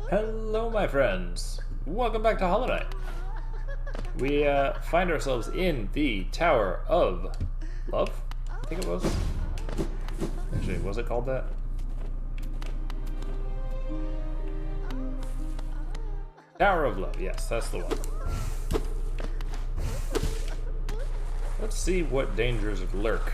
Hello, my friends. Welcome back to Hollow Knight. We find ourselves in the Tower of Love? I think it was. Actually, was it called that? Tower of Love, yes, that's the one. Let's see what dangers lurk.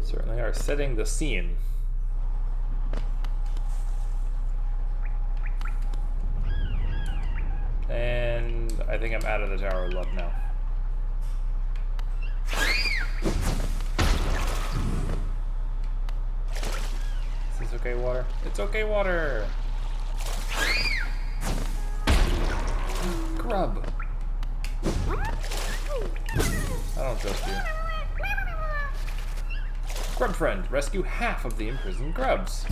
Certainly are setting the scene. And I think I'm out of the Tower of Love now. Is this okay, water? It's okay, water! Grub! I don't trust you. Grub friend, rescue half of the imprisoned grubs.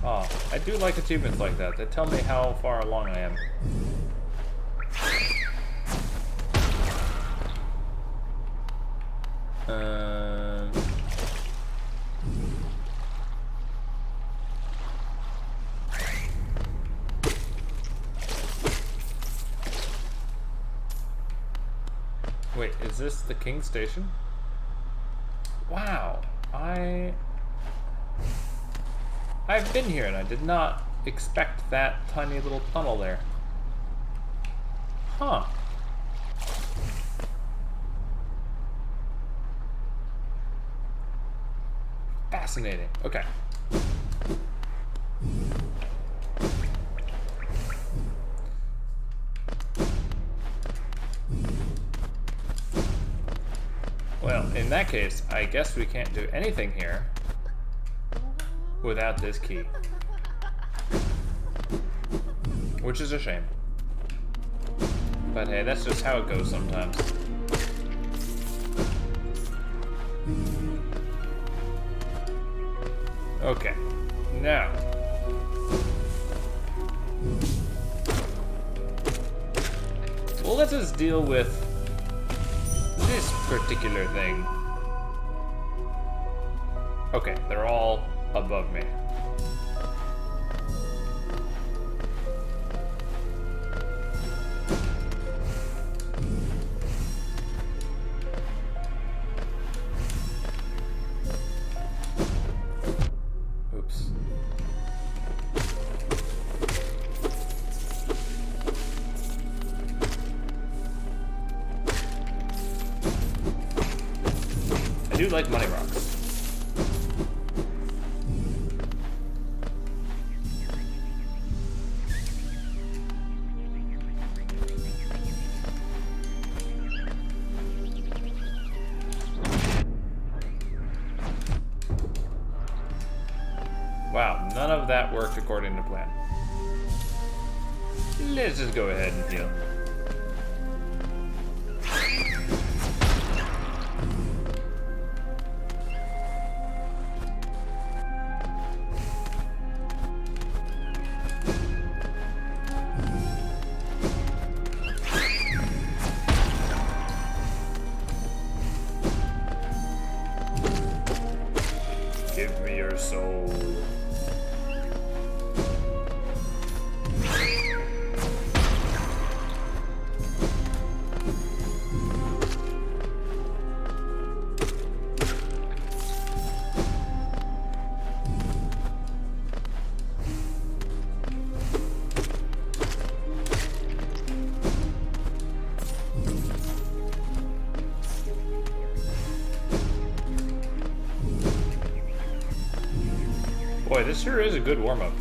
Oh, I do like achievements like that. They tell me how far along I am. Wait, is this the King Station? Wow, I've been here and I did not expect that tiny little tunnel there. Huh. Fascinating. Okay. Well, in that case, I guess we can't do anything here without this key. Which is a shame. But hey, that's just how it goes sometimes. Okay, now. Well, let us deal with this particular thing. Okay, they're all above me. Oops. I do like money rocks. Wow, none of that worked according to plan. Let's just go ahead and heal. Give me your soul. Boy, this sure is a good warm-up.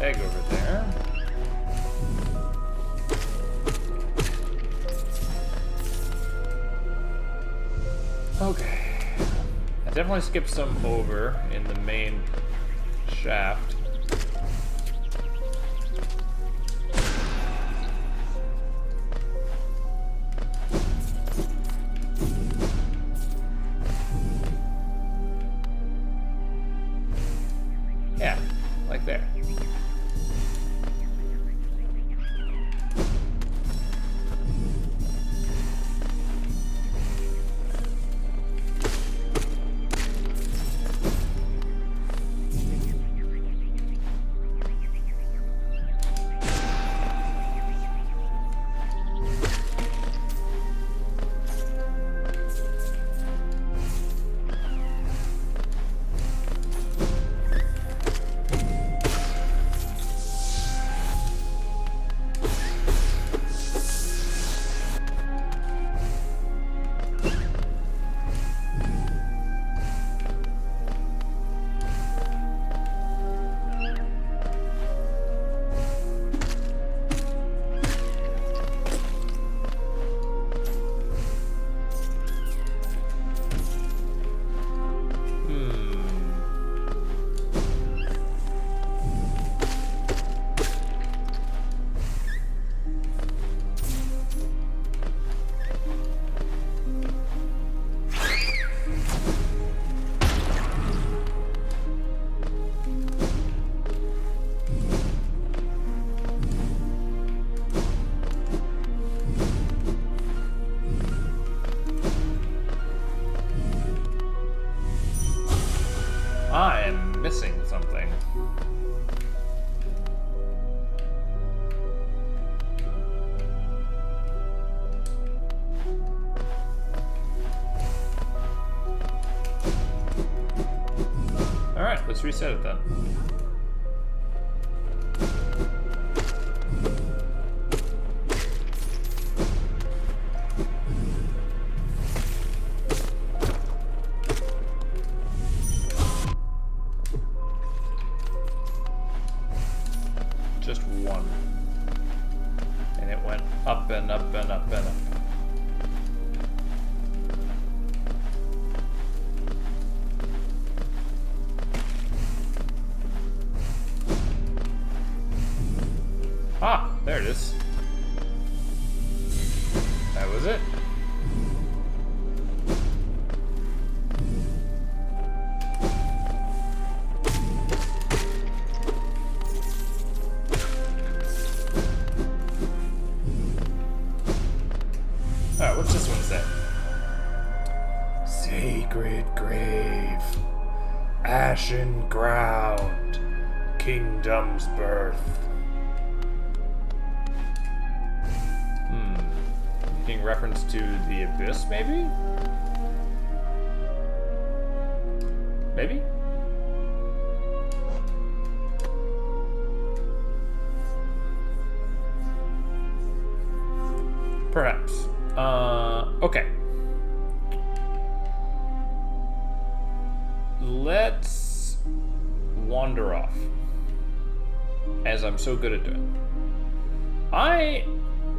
egg over there. Okay. I definitely skipped some over in the main shaft. Yeah, like there. I am missing something. Alright, let's reset it then. Just one. And it went up and up and up and up. Ah, there it is. That was it. Alright, what's this one say? Sacred grave, ashen ground, kingdom's birth. Making reference to the abyss, maybe? Maybe? Perhaps. Okay. Let's wander off, as I'm so good at doing. I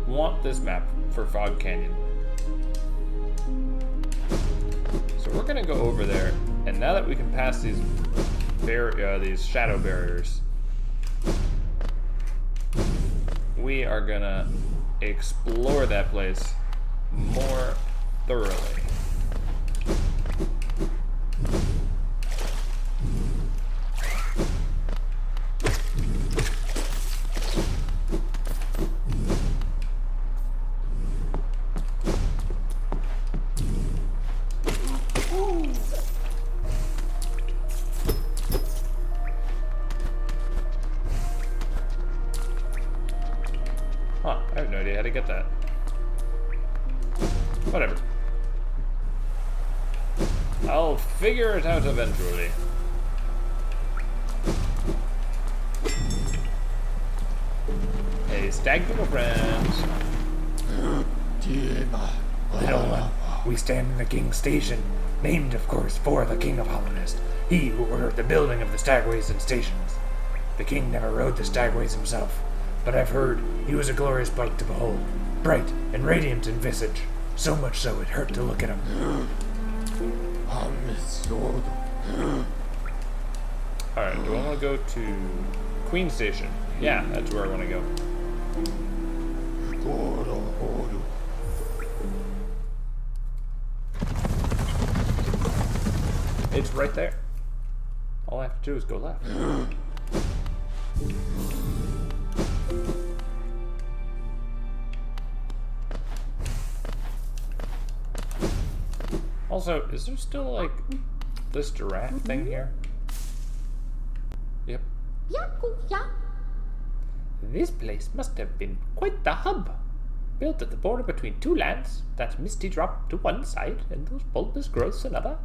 want this map for Fog Canyon. So we're gonna go over there, and now that we can pass these shadow barriers, we are gonna explore that place more thoroughly. Huh, I have no idea how to get that. Whatever. I'll figure it out eventually. Hey, stag little friends. Well, we stand in the king's station, named, of course, for the king of Hollownest, he who ordered the building of the stagways and stations. The king never rode the stagways himself, but I've heard he was a glorious bug to behold, bright and radiant in visage, so much so it hurt to look at him. Alright, do I want to go to Queen Station? Yeah, that's where I want to go. It's right there. All I have to do is go left. Also, is there still like this giraffe thing here? Yep. This place must have been quite the hub. Built at the border between two lands, that misty drop to one side and those bulbous growths another.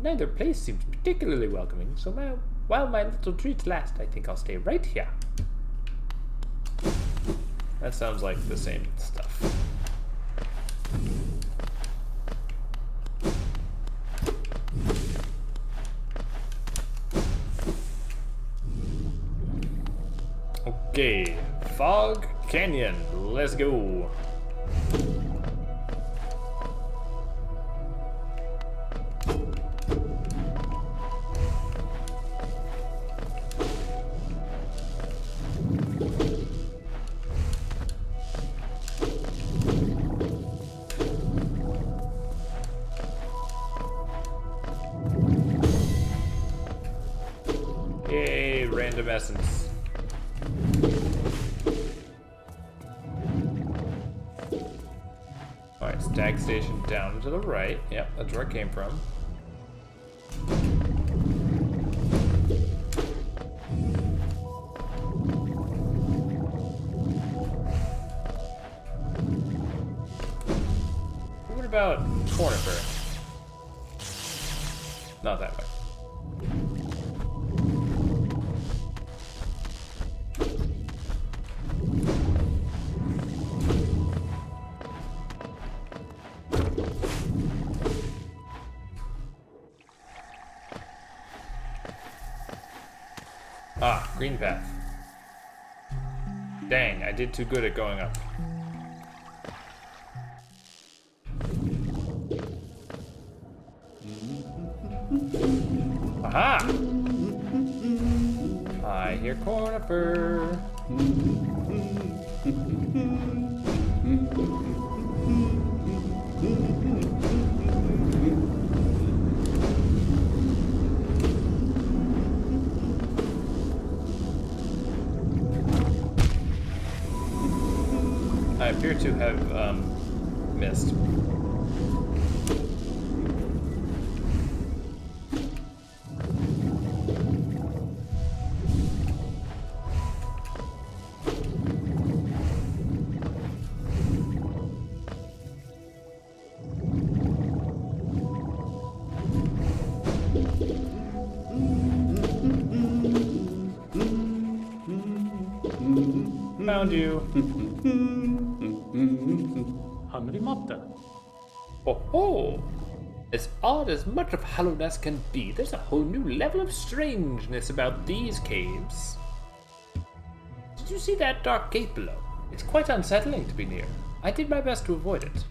Neither place seems particularly welcoming, so while my little treats last, I think I'll stay right here. That sounds like the same stuff. Okay, Fog Canyon, let's go. Yay, random essence. Alright, Stag Station down to the right. Yep, that's where I came from. What about Cornifer? Not that way. Ah, green path. Dang, I did too good at going up. Aha! I hear Cornifer. I appear to have missed. Found you. Oh ho! As odd as much of Hallownest can be, there's a whole new level of strangeness about these caves. Did you see that dark gate below? It's quite unsettling to be near. I did my best to avoid it.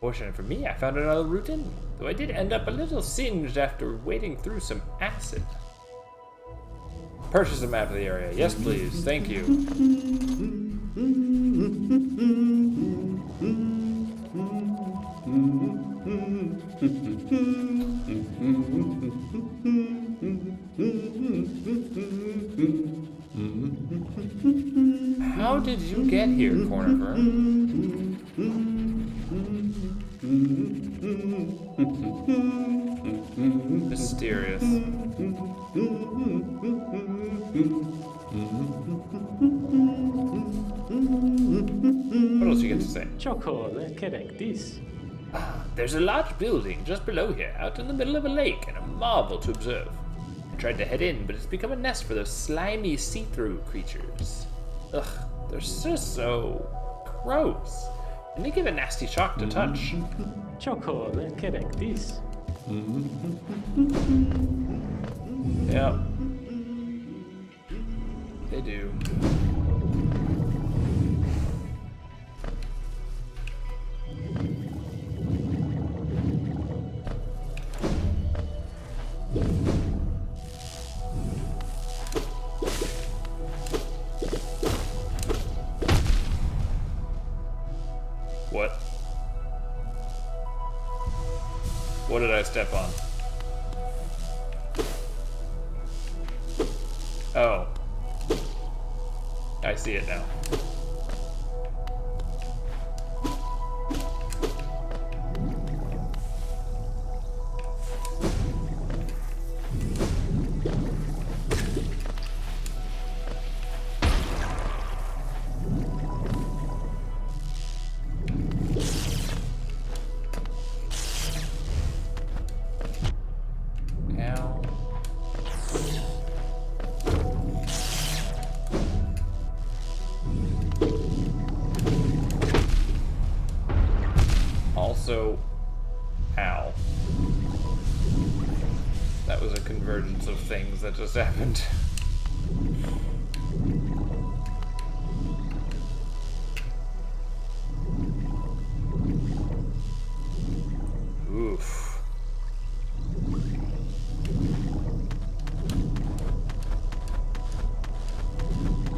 Fortunate for me, I found another route in, though I did end up a little singed after wading through some acid. Purchase a map of the area. Yes, please. Thank you. How did you get here, Cornifer? Mysterious. What else you get to say? There's a large building just below here, out in the middle of a lake, and a marvel to observe. I tried to head in, but it's become a nest for those slimy, see-through creatures. Ugh, they're just so gross. And they give a nasty shock to touch. Yep. They do. What? What did I step on? Oh. I see it now. Also, ow. That was a convergence of things that just happened. Oof.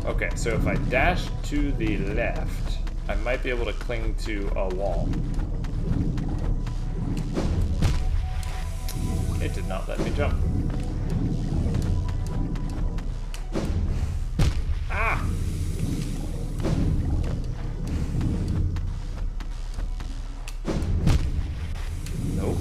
Okay, so if I dash to the left, I might be able to cling to a wall. It did not let me jump. Ah! Nope.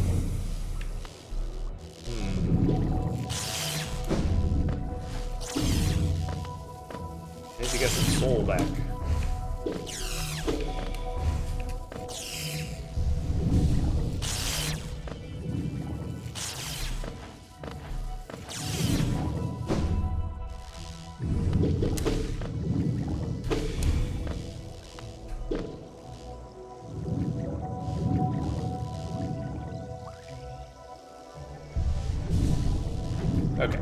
Need to get some soul back. Okay,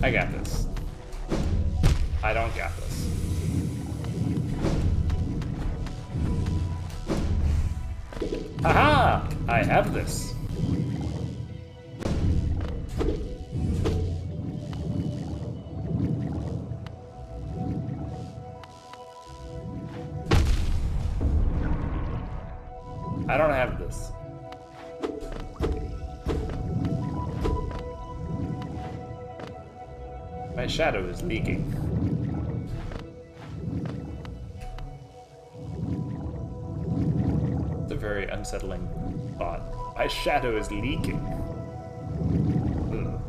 I got this. I don't got this. Aha! I have this. I don't have this. My shadow is leaking. It's a very unsettling thought. My shadow is leaking. Ugh.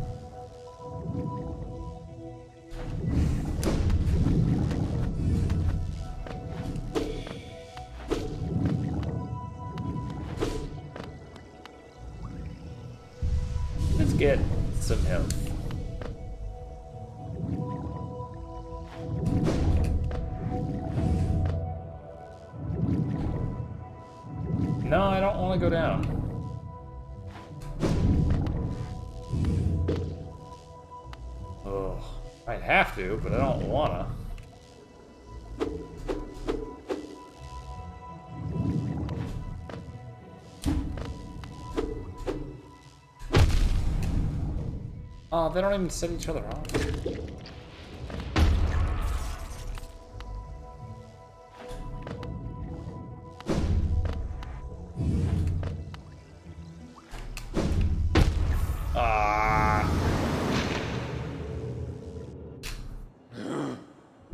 Let's get some health. No, I don't want to go down. Oh, I'd have to, but I don't wanna. Oh, they don't even set each other off.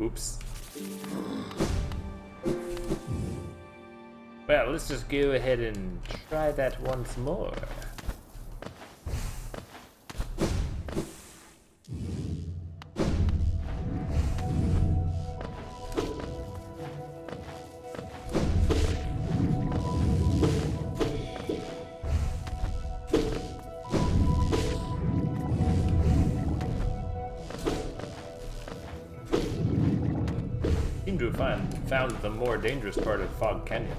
Oops. Well, let's just go ahead and try that once more. Seem to have found the more dangerous part of Fog Canyon.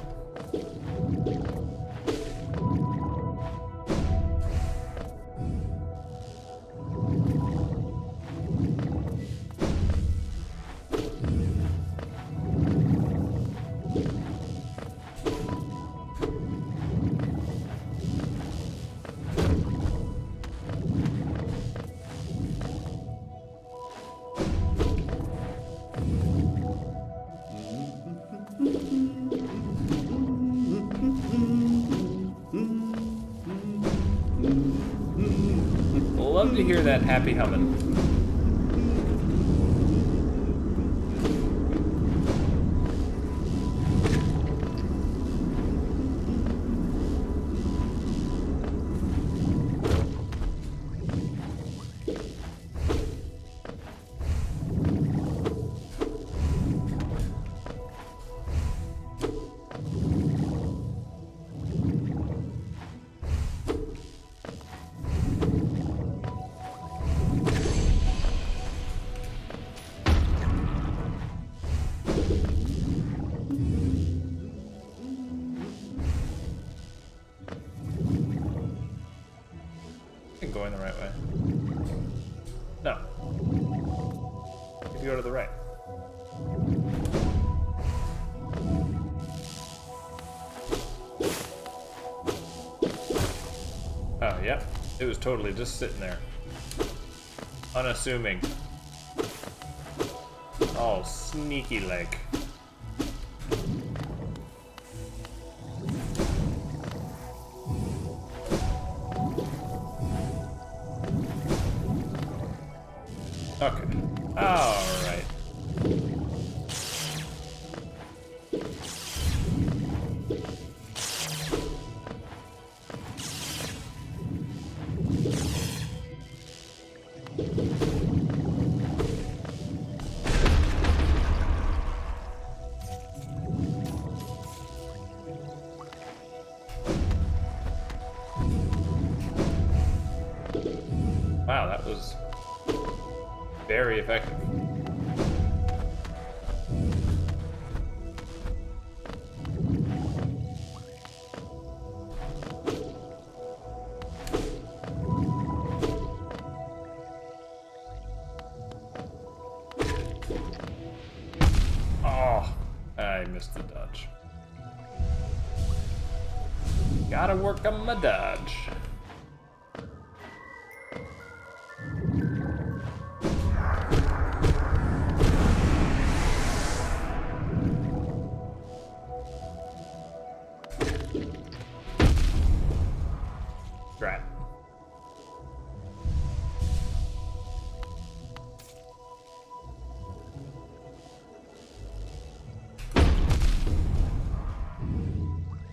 Love to hear that happy humming. Going the right way. No. You go to the right. Oh, yep. It was totally just sitting there. Unassuming. Oh, sneaky like. Okay. Alright. Wow, that was very effective. Oh, I missed the dodge. Gotta work on my dodge. Right.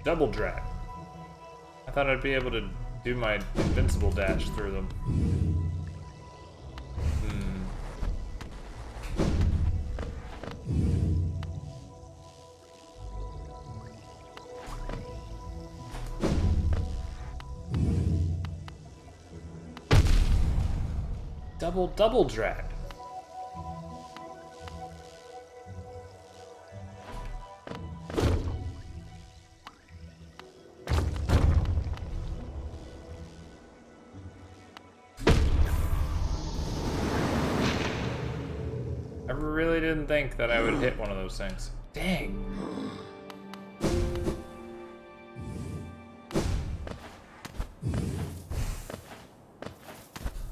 Double drag. I thought I'd be able to do my invincible dash through them. Double drag. I really didn't think that I would hit one of those things. Dang.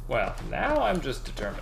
Well, now I'm just determined.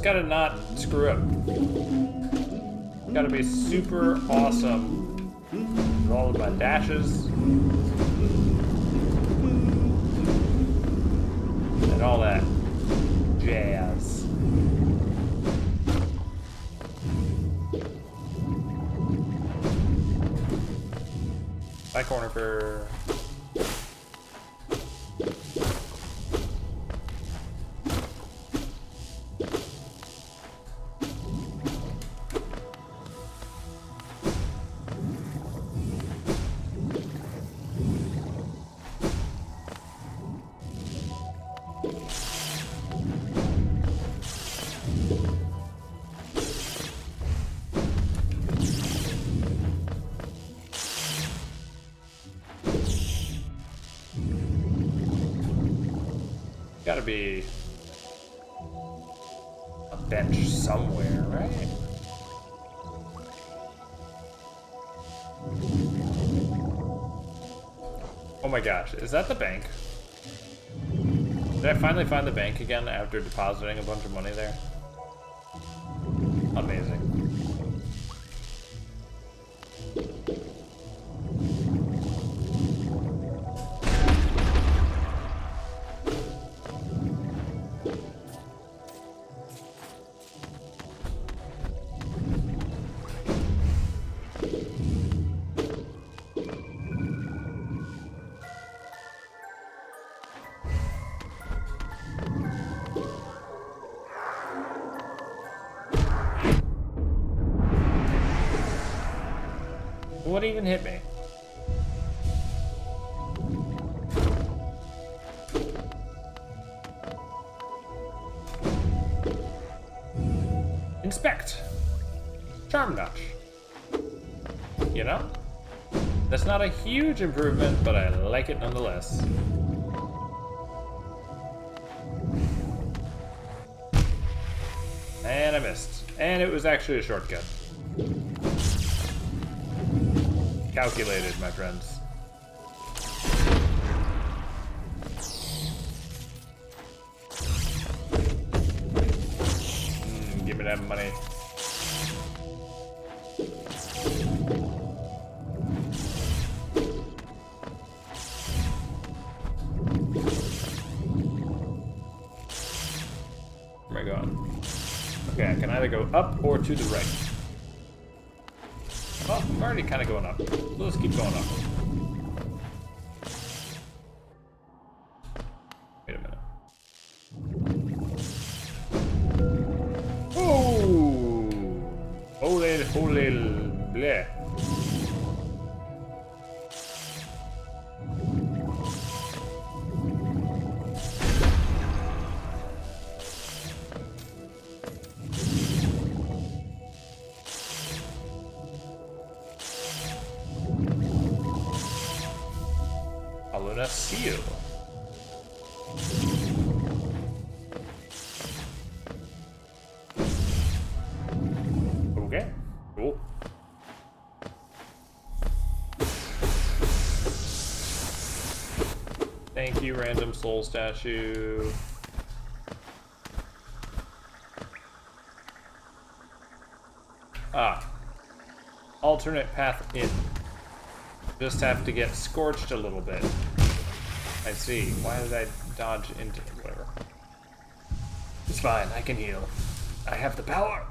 Gotta not screw up. Gotta be super awesome with all of my dashes and all that jazz. Bye, corner for. Gotta be a bench somewhere, right? Oh my gosh, is that the bank? Did I finally find the bank again after depositing a bunch of money there? Amazing. What even hit me? Inspect. Charm notch. You know? That's not a huge improvement, but I like it nonetheless. And I missed. And it was actually a shortcut. Calculated, my friends. Give me that money. Where am I going? Okay, I can either go up or to the right. Well, I'm already kind of going up. So let's keep going up. Wait a minute. Oh! Holy, holy, bleh. Seal. Okay, cool. Thank you, random soul statue. Ah. Alternate path in. Just have to get scorched a little bit. I see. Why did I dodge into whatever? It's fine, I can heal. I have the power.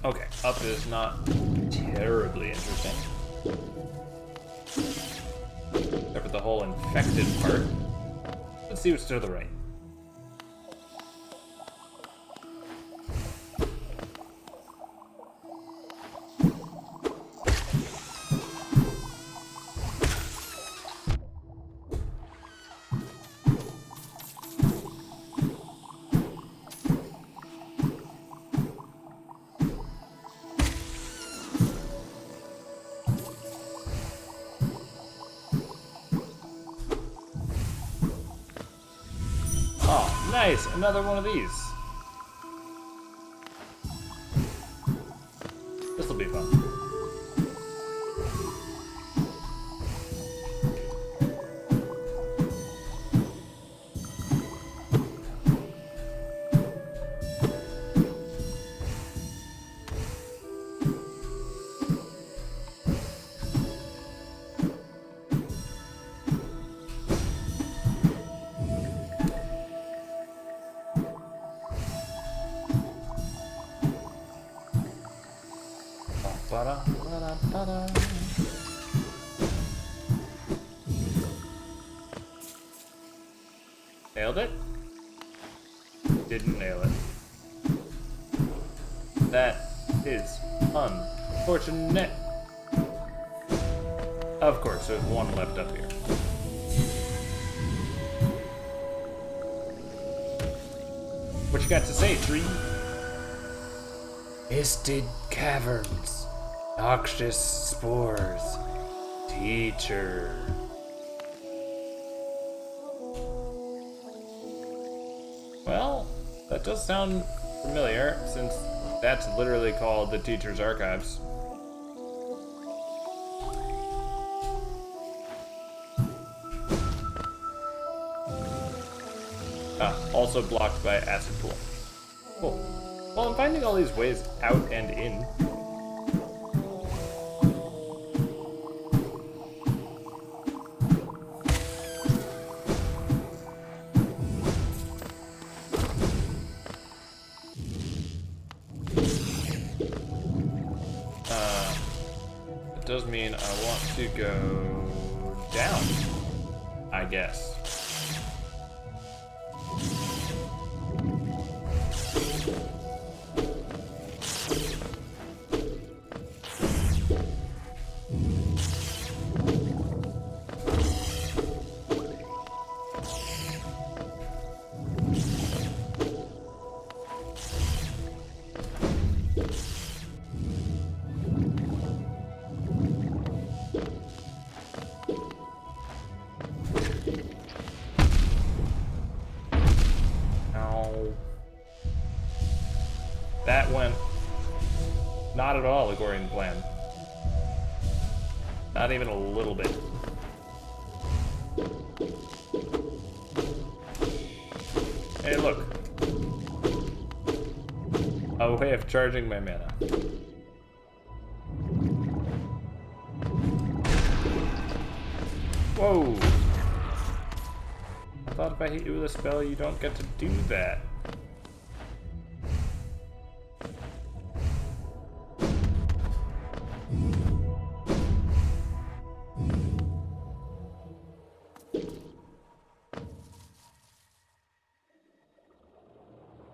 Okay, up is not terribly interesting. Except for the whole infected part. Let's see what's to the right. Nice, another one of these. This'll be fun. Nailed it? Didn't nail it. That is unfortunate. Of course, there's one left up here. What you got to say, tree? Misted caverns, noxious spores, teacher. Well, that does sound familiar, since that's literally called the Teacher's Archives. Also blocked by acid pool. Cool. Well, I'm finding all these ways out and in. It does mean I want to go down, I guess. That went not at all according to plan. Not even a little bit. Hey, look. A way of charging my mana. Whoa! I thought if I hit you with a spell, you don't get to do that.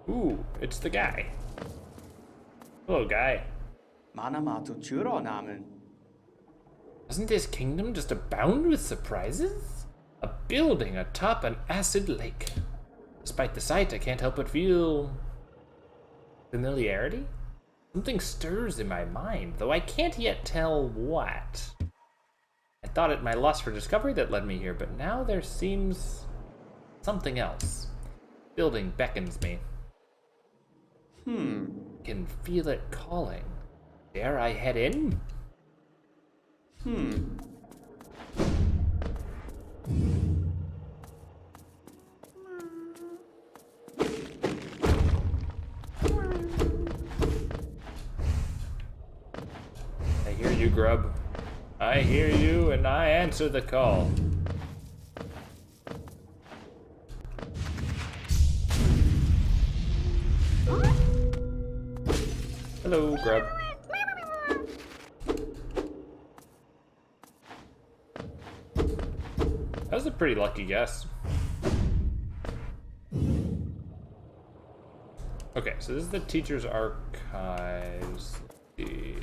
Ooh, it's the guy. Hello, guy. Doesn't this kingdom just abound with surprises? A building atop an acid lake. Despite the sight, I can't help but feel familiarity? Something stirs in my mind, though I can't yet tell what. I thought it my lust for discovery that led me here, but now there seems something else. Building beckons me. Can feel it calling. Dare I head in? I hear you, Grub. I hear you, and I answer the call. Hello, Grub. That was a pretty lucky guess. Okay, so this is the Teacher's Archives. Let's see.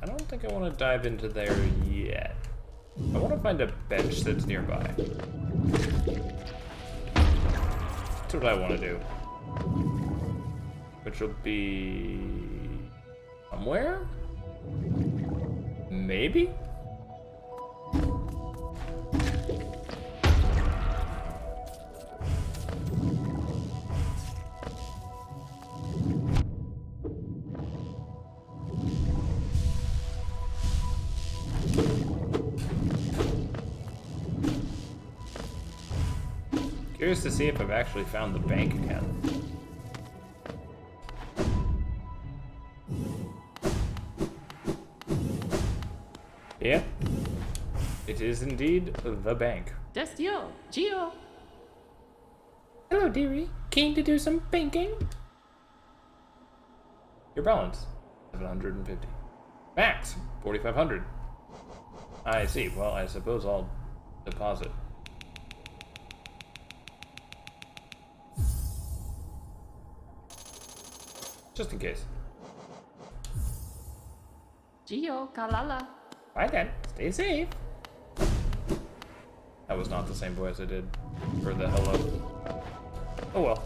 I don't think I want to dive into there yet. I want to find a bench that's nearby. That's what I want to do. Which will be somewhere? Maybe? Curious to see if I've actually found the bank again. Yeah, it is indeed the bank. Just you, Gio. Hello, dearie. Keen to do some banking? Your balance, 750. Max, 4,500. I see. Well, I suppose I'll deposit. Just in case. Gio, Kalala. Bye then. Stay safe. That was not the same voice I did for the hello. Oh well.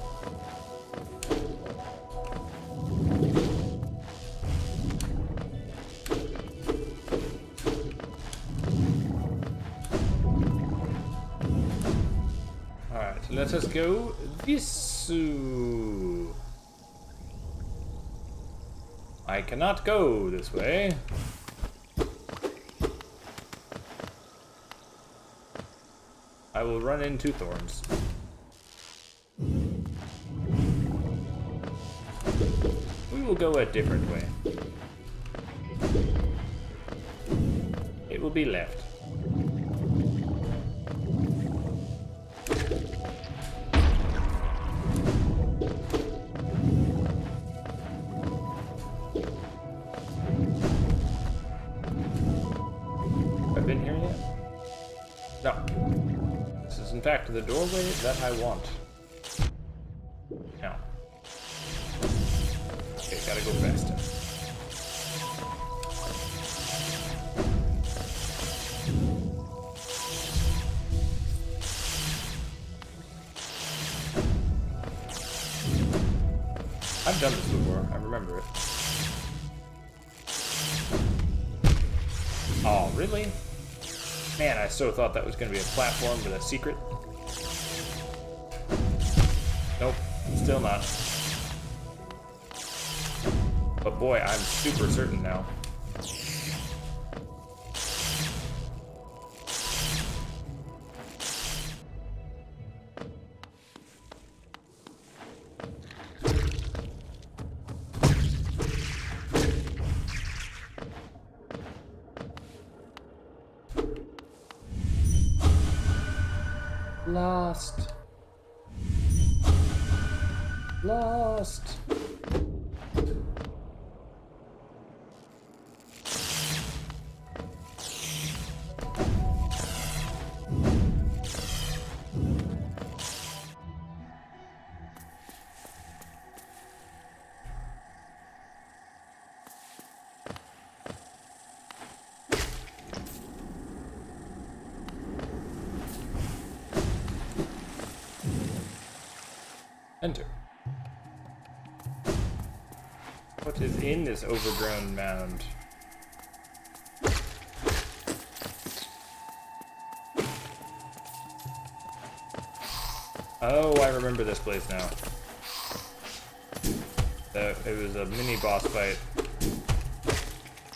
Alright, let us go this way. I cannot go this way. I will run into thorns. We will go a different way. It will be left. Have I been here yet? No. This is in fact the doorway that I want. Now. Okay, gotta go faster. I've done this before, I remember it. Oh, really? Man, I so thought that was going to be a platform with a secret. Nope, still not. But boy, I'm super certain now. Lost. Lost. Enter. What is in this overgrown mound? Oh, I remember this place now. It was a mini boss fight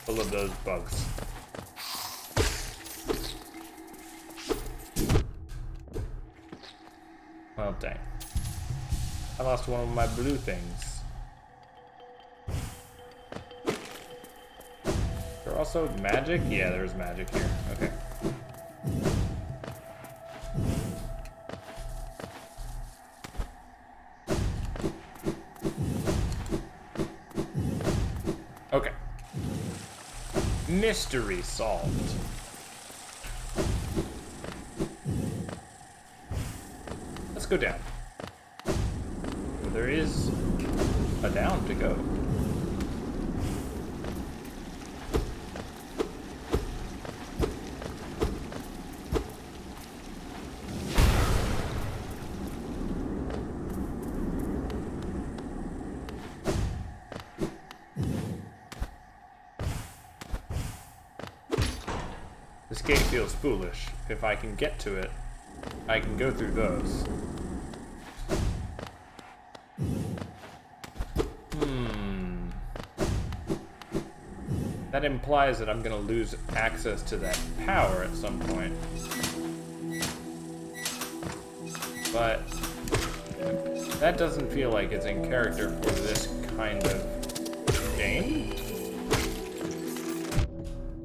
full of those bugs. Well, dang. I lost one of my blue things. There also magic? Yeah, there's magic here. Okay. Okay. Mystery solved. Let's go down. There is a down to go. This gate feels foolish. If I can get to it, I can go through those. That implies that I'm gonna lose access to that power at some point. But that doesn't feel like it's in character for this kind of game.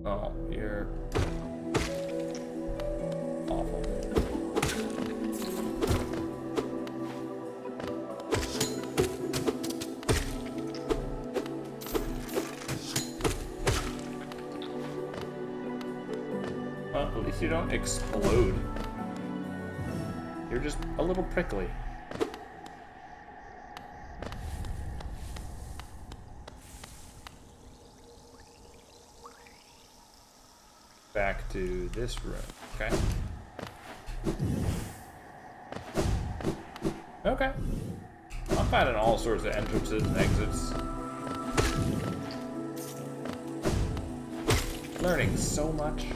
Oh, you're awful. Well, at least you don't explode. You're just a little prickly. Back to this room, okay? Okay. I'm finding all sorts of entrances and exits. Learning so much.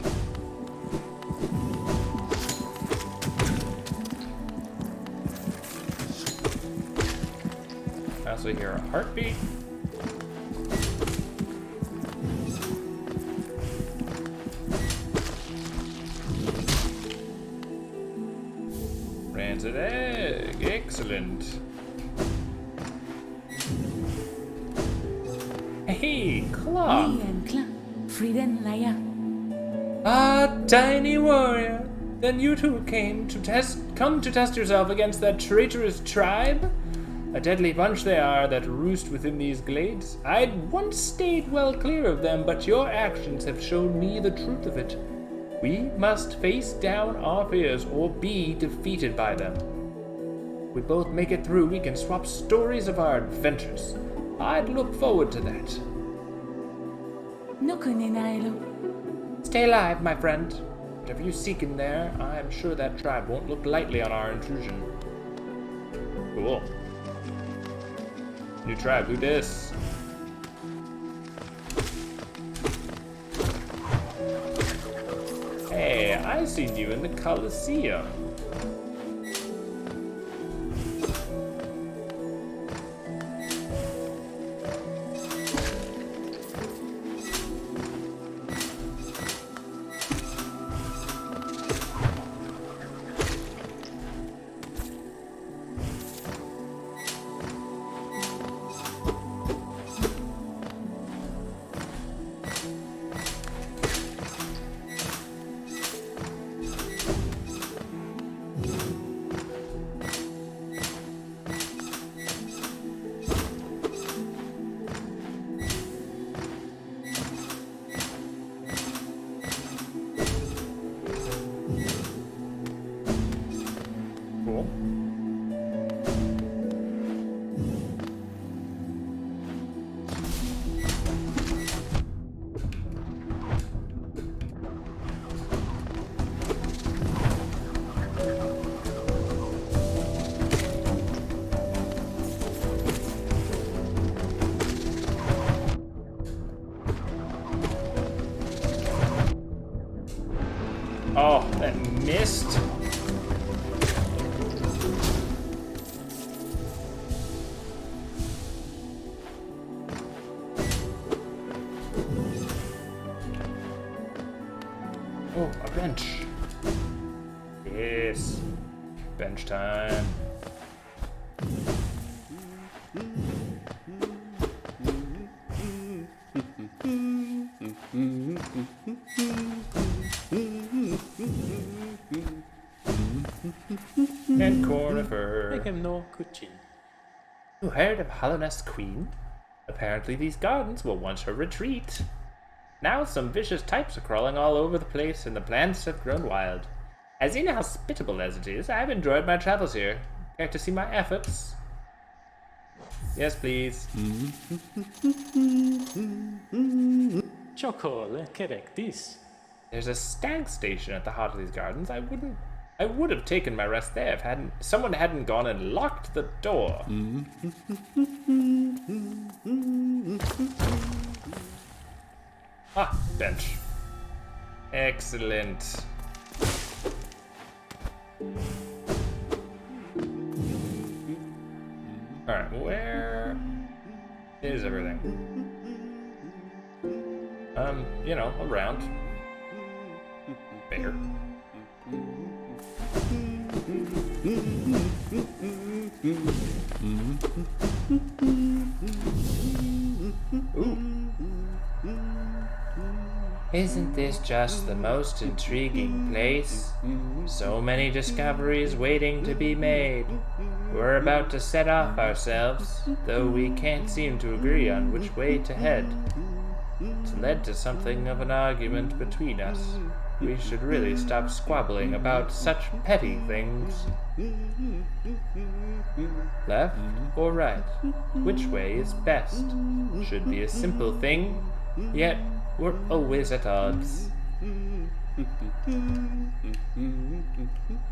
I also hear a heartbeat. Rancid egg. Excellent. Hey, Claw. Ah, tiny warrior. Then you two come to test yourself against that traitorous tribe? A deadly bunch they are that roost within these glades. I'd once stayed well clear of them, but your actions have shown me the truth of it. We must face down our fears or be defeated by them. If we both make it through, we can swap stories of our adventures. I'd look forward to that. Stay alive, my friend. Whatever you seek in there, I am sure that tribe won't look lightly on our intrusion. Cool. New tribe, who dis? Hey, I seen you in the Coliseum. Cool. Oh, that missed. Oh, a bench. Yes. Bench time. And Cornifer. You heard of Hollownest Queen? Apparently these gardens were once her retreat. Now some vicious types are crawling all over the place and the plants have grown wild. As inhospitable as it is, I've enjoyed my travels here. Care to see my efforts? Yes, please. There's a stag station at the heart of these gardens. I would have taken my rest there if someone hadn't gone and locked the door. Ah, bench. Excellent. Alright, where is everything? You know, around. Bear. Ooh. Isn't this just the most intriguing place? So many discoveries waiting to be made. We're about to set off ourselves, though we can't seem to agree on which way to head. It's led to something of an argument between us. We should really stop squabbling about such petty things. Left or right? Which way is best? Should be a simple thing, yet we're always at odds.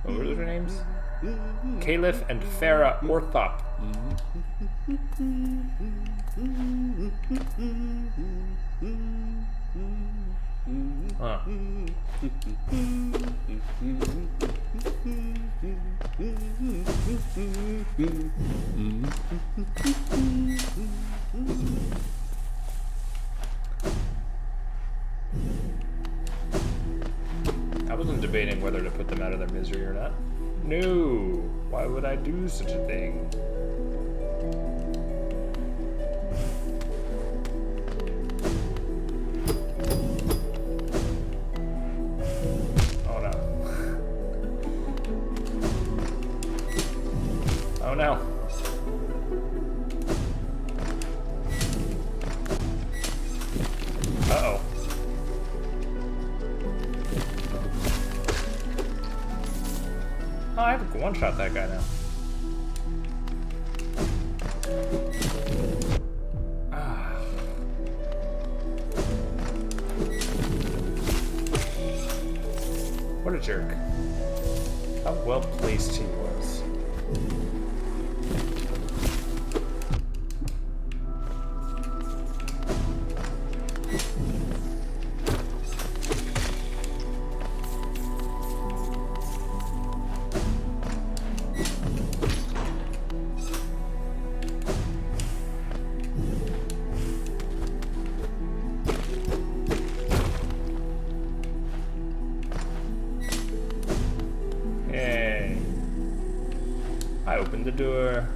Oh those are names? Caliph and Farah Orthop. Huh. I wasn't debating whether to put them out of their misery or not. No! Why would I do such a thing? Oh no. Oh no. Uh-oh. Oh, I have to one-shot that guy now. Ah. What a jerk. How well placed he was. Yay. I opened the door.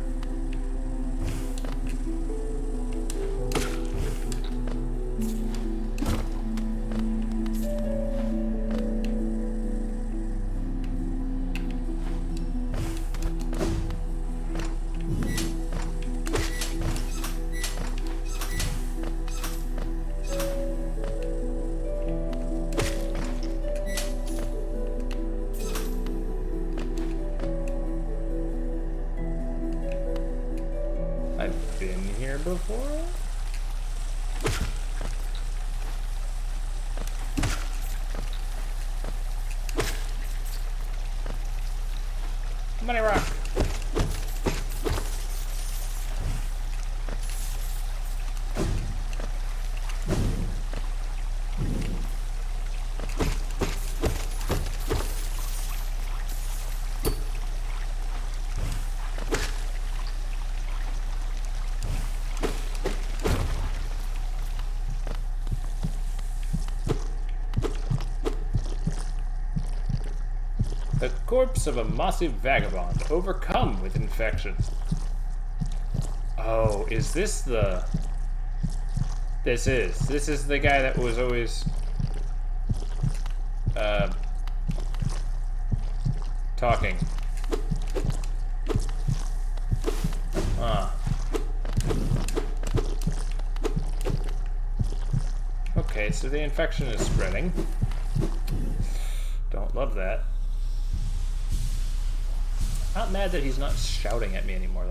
I've been here before? Money rock! The corpse of a mossy vagabond, overcome with infection. Oh, is this the... This is the guy that was always... talking. Okay, so the infection is spreading. Don't love that. Not mad that he's not shouting at me anymore,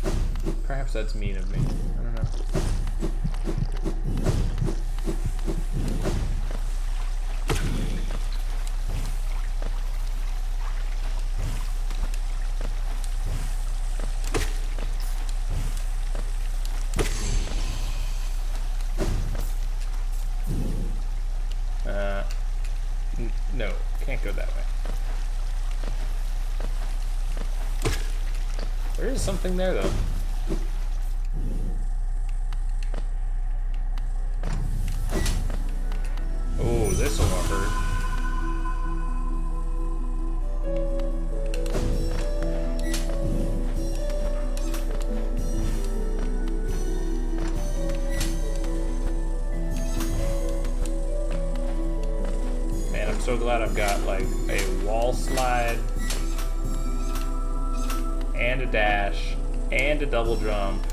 though. Perhaps that's mean of me. I don't know. No, can't go that way. There is something there, though. Oh, this will hurt. Man, I'm so glad I've got, like, a wall slide, and a dash, and a double jump.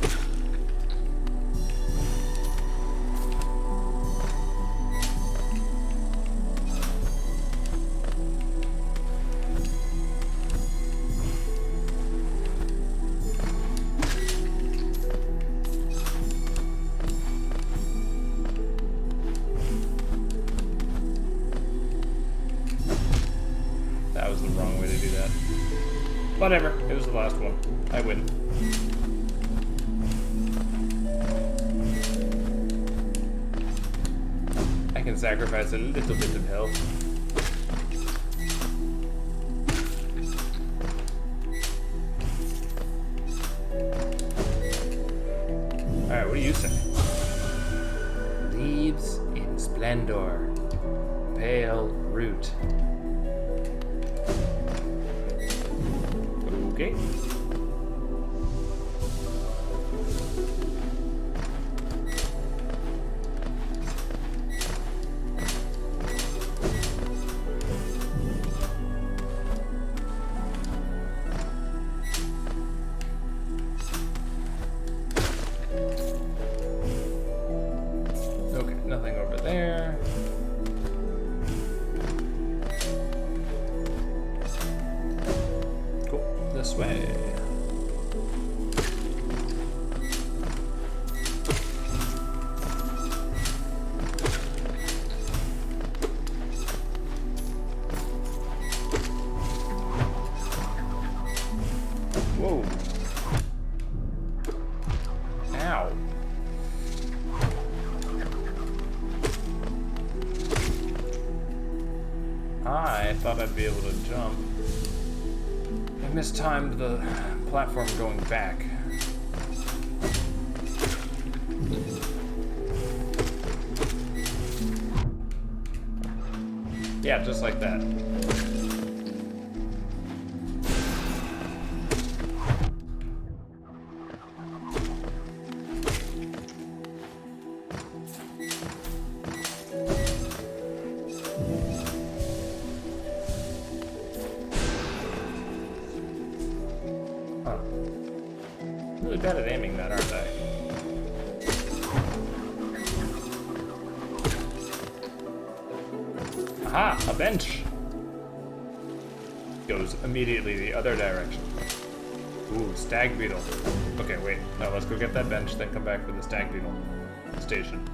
Whatever, it was the last one. I win. I can sacrifice a little bit of health. Alright, what do you say? Leaves in splendor. Pale root. Okay. Okay, nothing over there. Cool, this way. Whoa. Ow. I thought I'd be able to jump. I mistimed the platform going back. Yeah, just like that. Huh. Really bad at aiming that, aren't I? Aha! A bench! Goes immediately the other direction. Ooh, stag beetle. Okay, wait. No, let's go get that bench, then come back for the stag beetle station.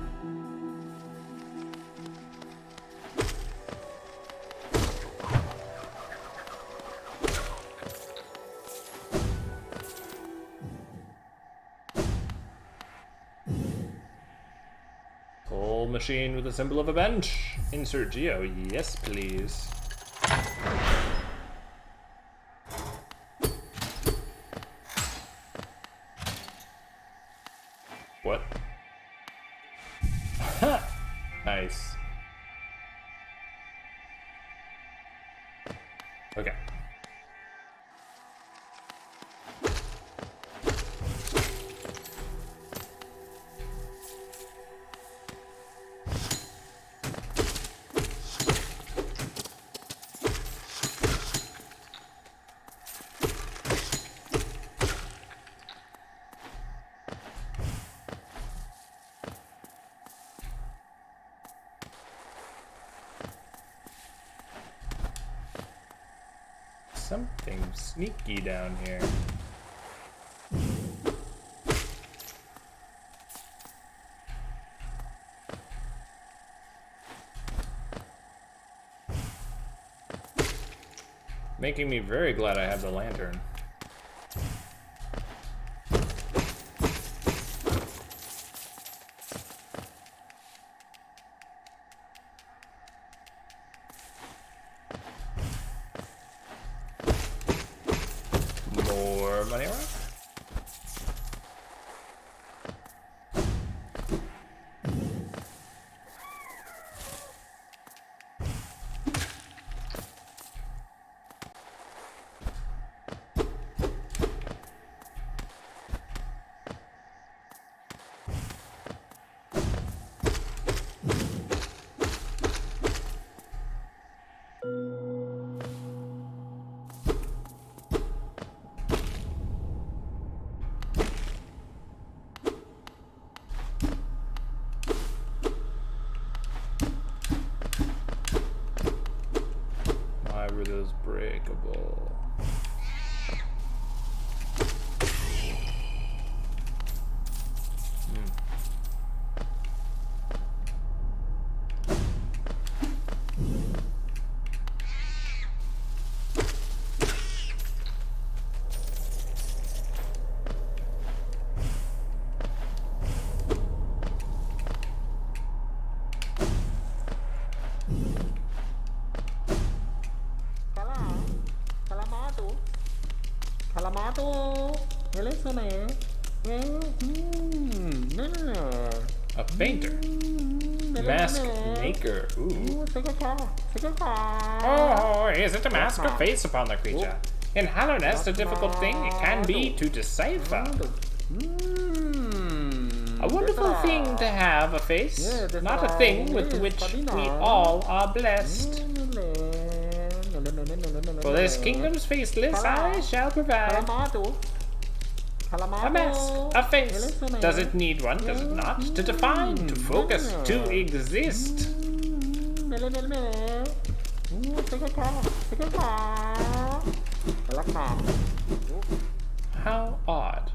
Pull machine with the symbol of a bench. Insert geo. Yes, please. What? Nice. Okay. Something sneaky down here. Making me very glad I have the lantern. More money around? A painter. Mask maker. Ooh. Oh, is it a mask or face upon the creature? In hollowness, a difficult thing it can be to decipher. A wonderful thing to have a face, not a thing with which we all are blessed. For this kingdom's faceless, I shall provide a mask, a face. Does it need one? Does it not? To define, to focus, to exist. How odd.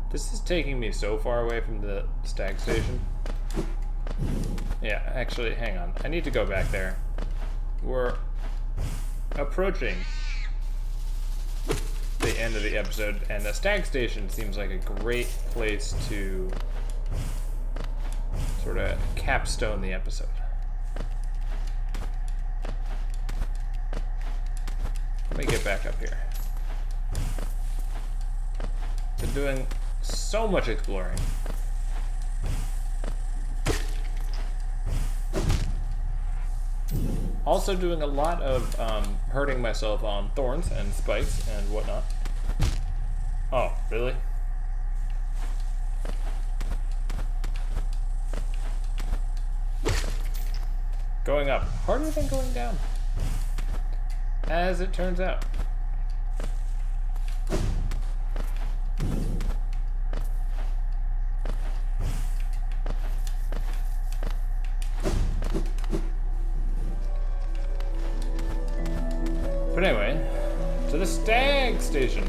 This is taking me so far away from the stag station. Yeah, actually, hang on. I need to go back there. We're approaching the end of the episode, and the stag station seems like a great place to sort of capstone the episode. Let me get back up here. Been doing so much exploring. Also doing a lot of hurting myself on thorns and spikes and whatnot. Oh, really? Going up harder than going down, as it turns out. But anyway, to the stag station.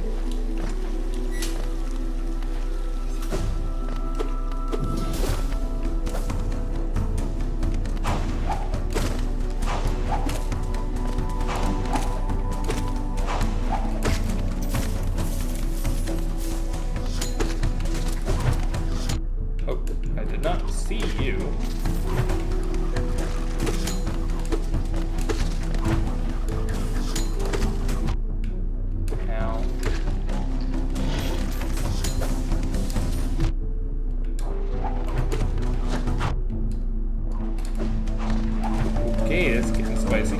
Oh, I did not see you. Okay, that's getting spicy.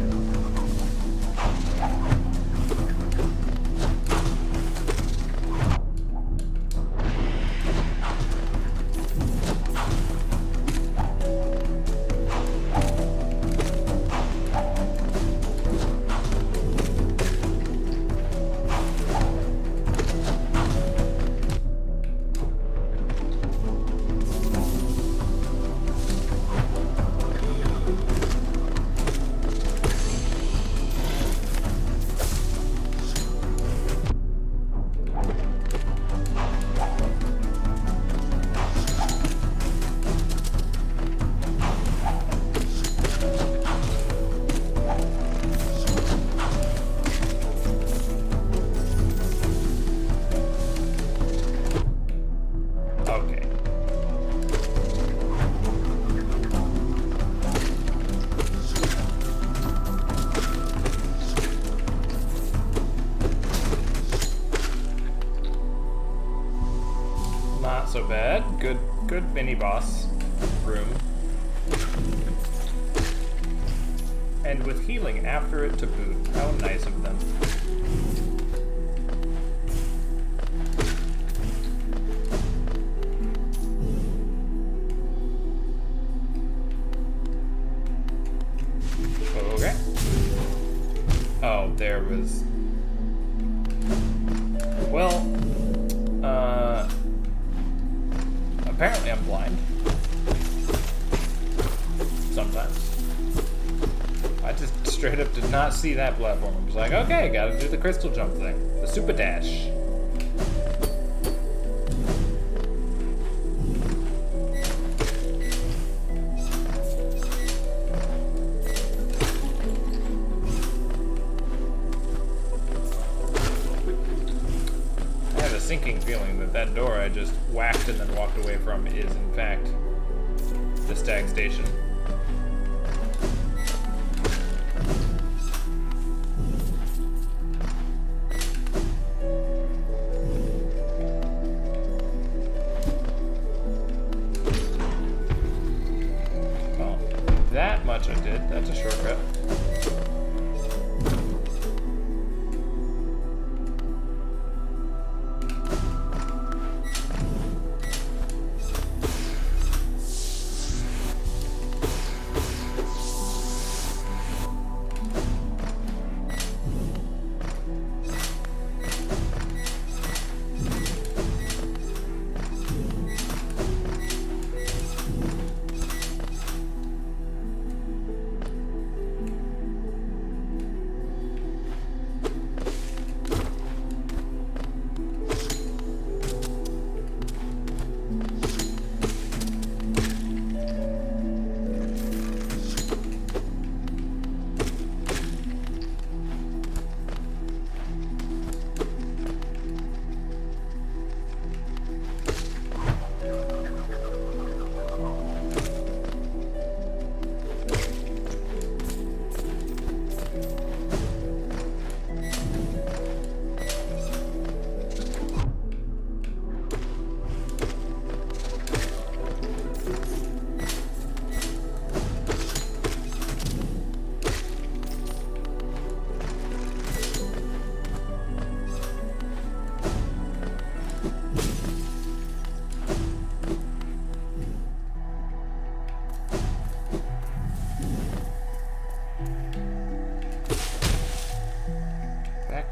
Not so bad. Good mini boss room. And with healing after it to boot. How nice of them. Okay. Oh, there was... Well, apparently I'm blind. Sometimes. I just straight up did not see that platform. I was like, okay, gotta do the crystal jump thing. The super dash. that door I just whacked and then walked away from is, in fact, the stag station. Well, that much I did. That's a shortcut.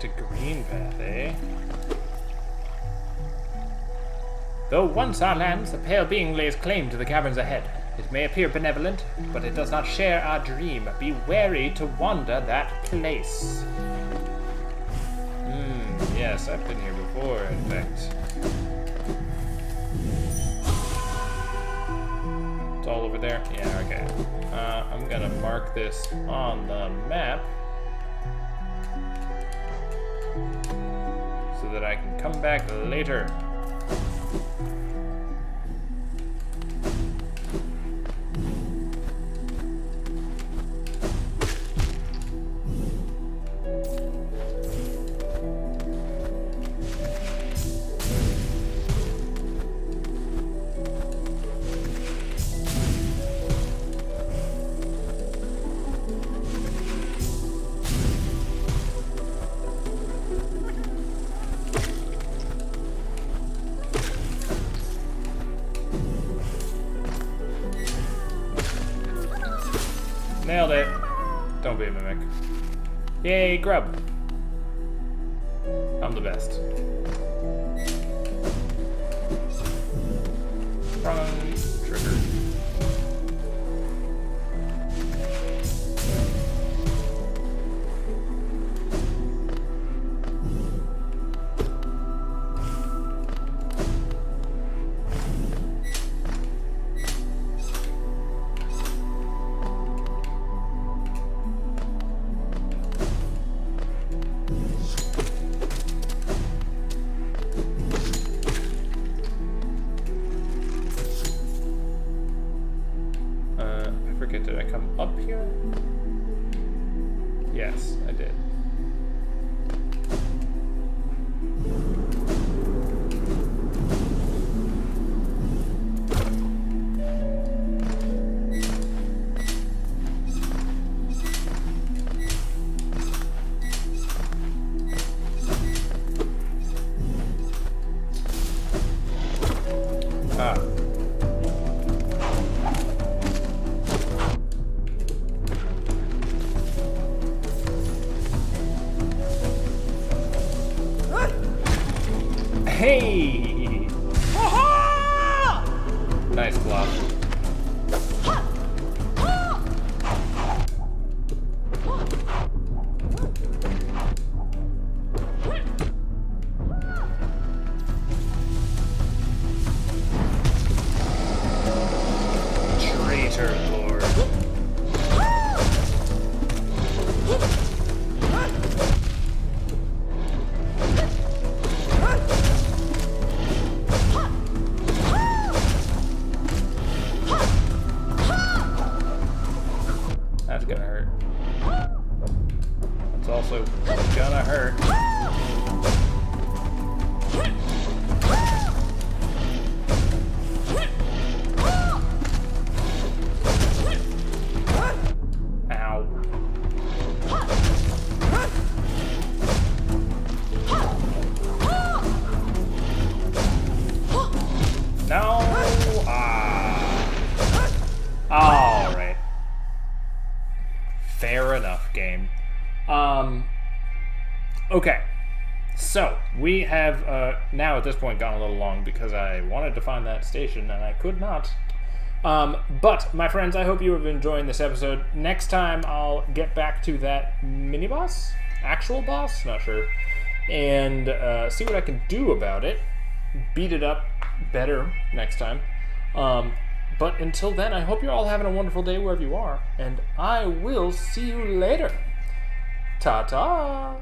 To green path, eh? Though once our lands, the pale being lays claim to the caverns ahead. It may appear benevolent, but it does not share our dream. Be wary to wander that place. Yes, I've been here before, in fact. It's all over there? Yeah, okay. I'm gonna mark this on the map so that I can come back later. Nailed it. Don't be a mimic. Yay, grub. I'm the best. Wrong trigger. Did I come up here? Yes, I did. Ah. Hey! Nice block. Traitor Lord. game. Okay. So, we have now at this point gone a little long because I wanted to find that station and I could not. But, my friends, I hope you have enjoyed this episode. Next time, I'll get back to that mini-boss? Actual boss? Not sure. And see what I can do about it. Beat it up better next time. But until then, I hope you're all having a wonderful day wherever you are. And I will see you later. Ta-ta!